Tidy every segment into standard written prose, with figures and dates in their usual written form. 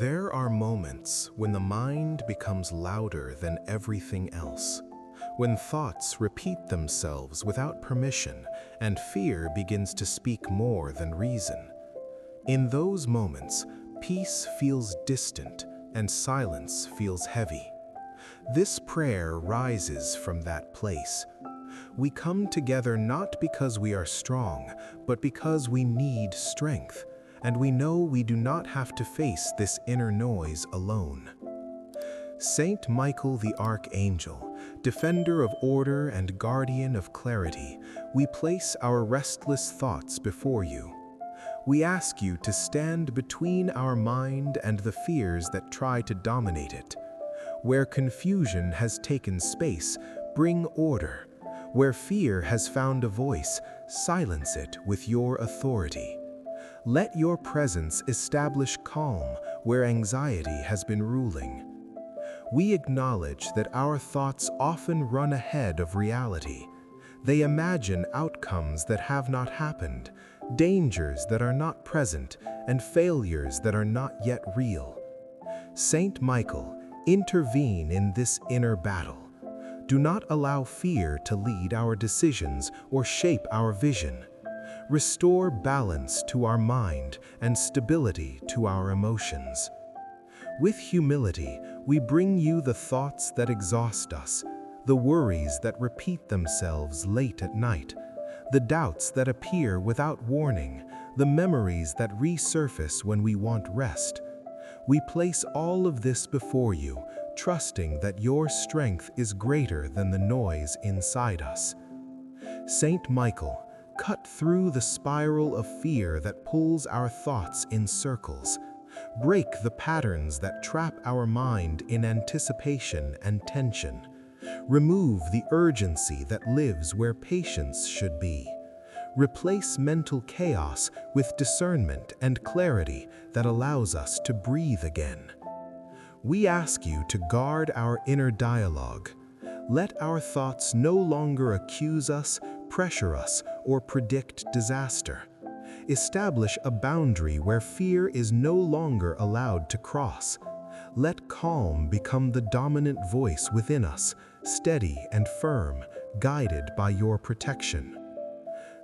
There are moments when the mind becomes louder than everything else, when thoughts repeat themselves without permission and fear begins to speak more than reason. In those moments, peace feels distant and silence feels heavy. This prayer rises from that place. We come together not because we are strong, but because we need strength, and we know we do not have to face this inner noise alone. Saint Michael the Archangel, defender of order and guardian of clarity, we place our restless thoughts before you. We ask you to stand between our mind and the fears that try to dominate it. Where confusion has taken space, bring order. Where fear has found a voice, silence it with your authority. Let your presence establish calm where anxiety has been ruling. We acknowledge that our thoughts often run ahead of reality. They imagine outcomes that have not happened, dangers that are not present, and failures that are not yet real. Saint Michael, intervene in this inner battle. Do not allow fear to lead our decisions or shape our vision. Restore balance to our mind and stability to our emotions. With humility, we bring you the thoughts that exhaust us, the worries that repeat themselves late at night, the doubts that appear without warning, the memories that resurface when we want rest. We place all of this before you, trusting that your strength is greater than the noise inside us. Saint Michael, cut through the spiral of fear that pulls our thoughts in circles. Break the patterns that trap our mind in anticipation and tension. Remove the urgency that lives where patience should be. Replace mental chaos with discernment and clarity that allows us to breathe again. We ask you to guard our inner dialogue. Let our thoughts no longer accuse us, pressure us, or predict disaster. Establish a boundary where fear is no longer allowed to cross. Let calm become the dominant voice within us, steady and firm, guided by your protection.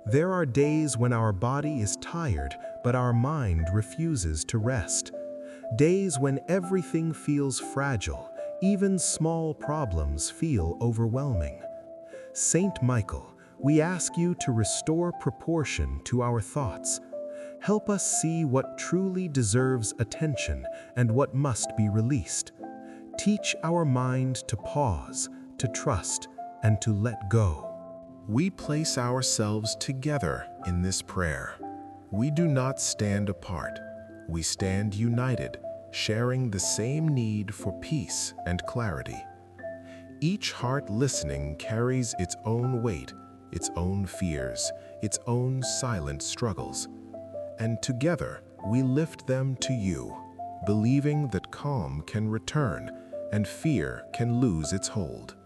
There are days when our body is tired, but our mind refuses to rest. Days when everything feels fragile, even small problems feel overwhelming. Saint Michael, we ask you to restore proportion to our thoughts. Help us see what truly deserves attention and what must be released. Teach our mind to pause, to trust, and to let go. We place ourselves together in this prayer. We do not stand apart. We stand united, sharing the same need for peace and clarity. Each heart listening carries its own weight, its own fears, its own silent struggles. And together, we lift them to you, believing that calm can return and fear can lose its hold.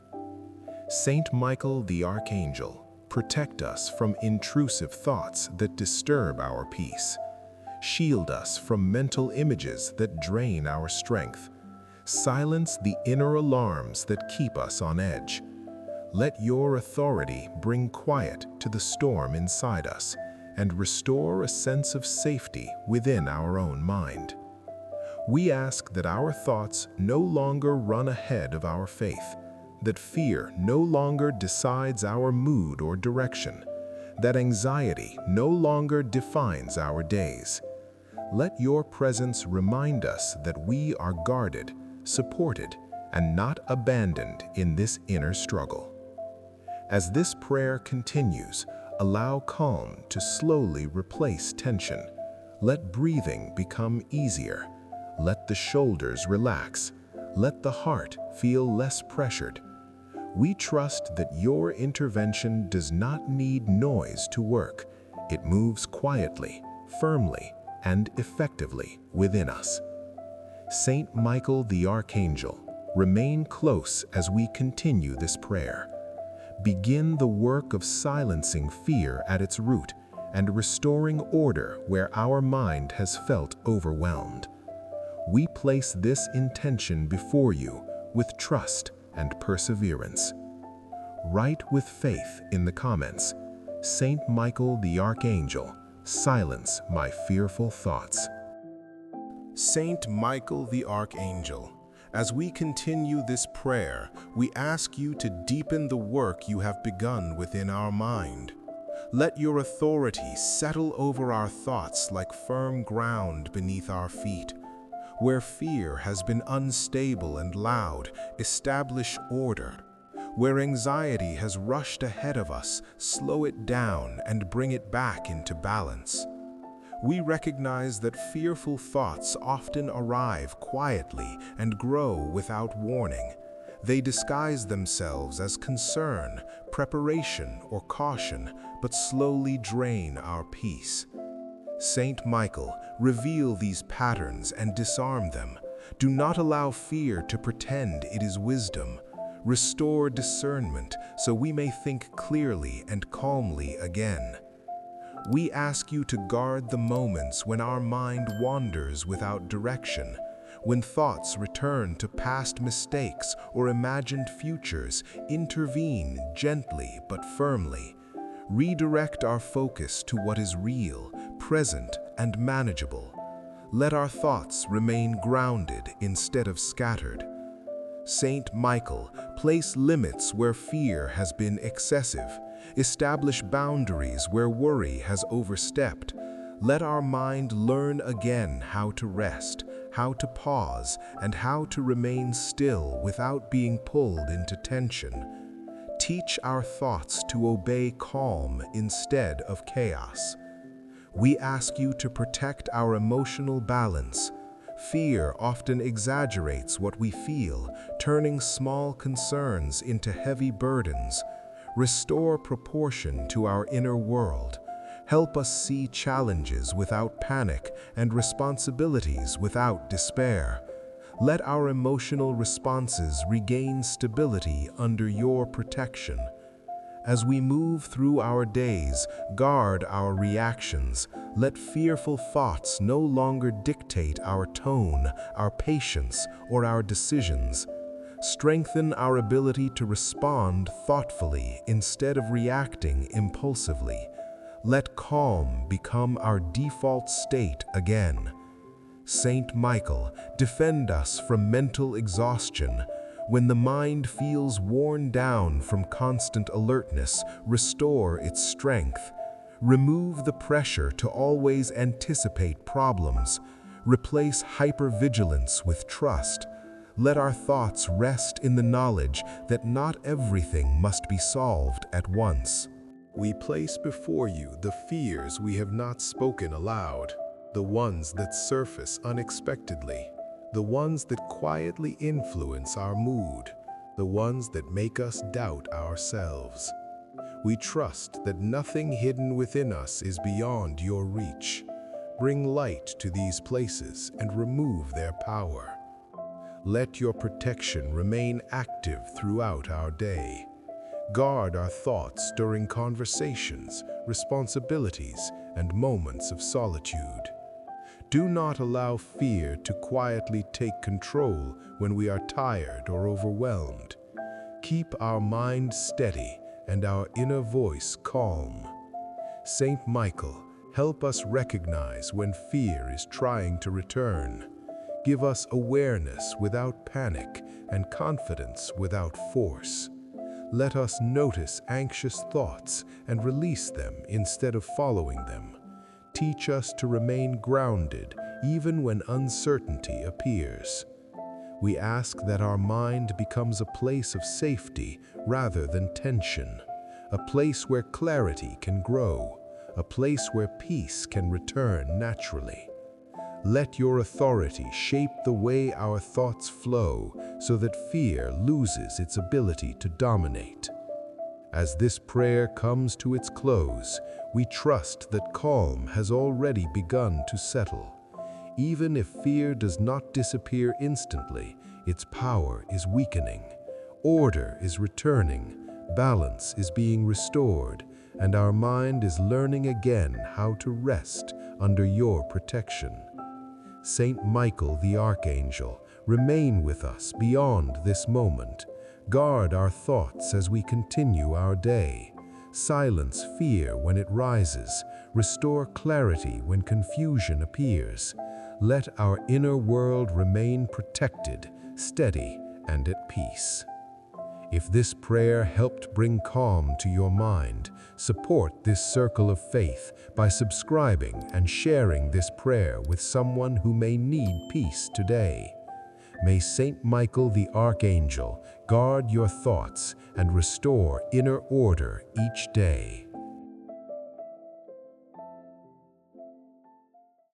Saint Michael the Archangel, protect us from intrusive thoughts that disturb our peace. Shield us from mental images that drain our strength. Silence the inner alarms that keep us on edge. Let your authority bring quiet to the storm inside us and restore a sense of safety within our own mind. We ask that our thoughts no longer run ahead of our faith, that fear no longer decides our mood or direction, that anxiety no longer defines our days. Let your presence remind us that we are guarded, supported, and not abandoned in this inner struggle. As this prayer continues, allow calm to slowly replace tension. Let breathing become easier. Let the shoulders relax. Let the heart feel less pressured. We trust that your intervention does not need noise to work. It moves quietly, firmly, and effectively within us. Saint Michael the Archangel, remain close as we continue this prayer. Begin the work of silencing fear at its root and restoring order where our mind has felt overwhelmed. we place this intention before you with trust and perseverance. Write with faith in the comments, Saint Michael the Archangel, silence my fearful thoughts. Saint Michael the Archangel, as we continue this prayer, we ask you to deepen the work you have begun within our mind. Let your authority settle over our thoughts like firm ground beneath our feet. Where fear has been unstable and loud, establish order. Where anxiety has rushed ahead of us, slow it down and bring it back into balance. We recognize that fearful thoughts often arrive quietly and grow without warning. They disguise themselves as concern, preparation, or caution, but slowly drain our peace. Saint Michael, reveal these patterns and disarm them. Do not allow fear to pretend it is wisdom. Restore discernment so we may think clearly and calmly again. We ask you to guard the moments when our mind wanders without direction, when thoughts return to past mistakes or imagined futures. Intervene gently but firmly. Redirect our focus to what is real, present, and manageable. Let our thoughts remain grounded instead of scattered. Saint Michael, place limits where fear has been excessive. Establish boundaries where worry has overstepped. Let our mind learn again how to rest, how to pause, and how to remain still without being pulled into tension. Teach our thoughts to obey calm instead of chaos. We ask you to protect our emotional balance. Fear often exaggerates what we feel, turning small concerns into heavy burdens. Restore proportion to our inner world. Help us see challenges without panic and responsibilities without despair. Let our emotional responses regain stability under your protection. As we move through our days, guard our reactions. Let fearful thoughts no longer dictate our tone, our patience, or our decisions. Strengthen our ability to respond thoughtfully instead of reacting impulsively. Let calm become our default state again. Saint Michael, defend us from mental exhaustion. When the mind feels worn down from constant alertness, restore its strength. Remove the pressure to always anticipate problems. Replace hypervigilance with trust. Let our thoughts rest in the knowledge that not everything must be solved at once. We place before you the fears we have not spoken aloud, the ones that surface unexpectedly, the ones that quietly influence our mood, the ones that make us doubt ourselves. We trust that nothing hidden within us is beyond your reach. Bring light to these places and remove their power. Let your protection remain active throughout our day. Guard our thoughts during conversations, responsibilities, and moments of solitude. Do not allow fear to quietly take control when we are tired or overwhelmed. Keep our mind steady and our inner voice calm. Saint Michael, help us recognize when fear is trying to return. Give us awareness without panic and confidence without force. Let us notice anxious thoughts and release them instead of following them. Teach us to remain grounded even when uncertainty appears. We ask that our mind becomes a place of safety rather than tension, a place where clarity can grow, a place where peace can return naturally. Let your authority shape the way our thoughts flow so that fear loses its ability to dominate. As this prayer comes to its close, we trust that calm has already begun to settle. Even if fear does not disappear instantly, its power is weakening. Order is returning, balance is being restored, and our mind is learning again how to rest under your protection. Saint Michael the Archangel, remain with us beyond this moment. Guard our thoughts as we continue our day. Silence fear when it rises. Restore clarity when confusion appears. Let our inner world remain protected, steady, and at peace. If this prayer helped bring calm to your mind, support this circle of faith by subscribing and sharing this prayer with someone who may need peace today. May Saint Michael the Archangel guard your thoughts and restore inner order each day.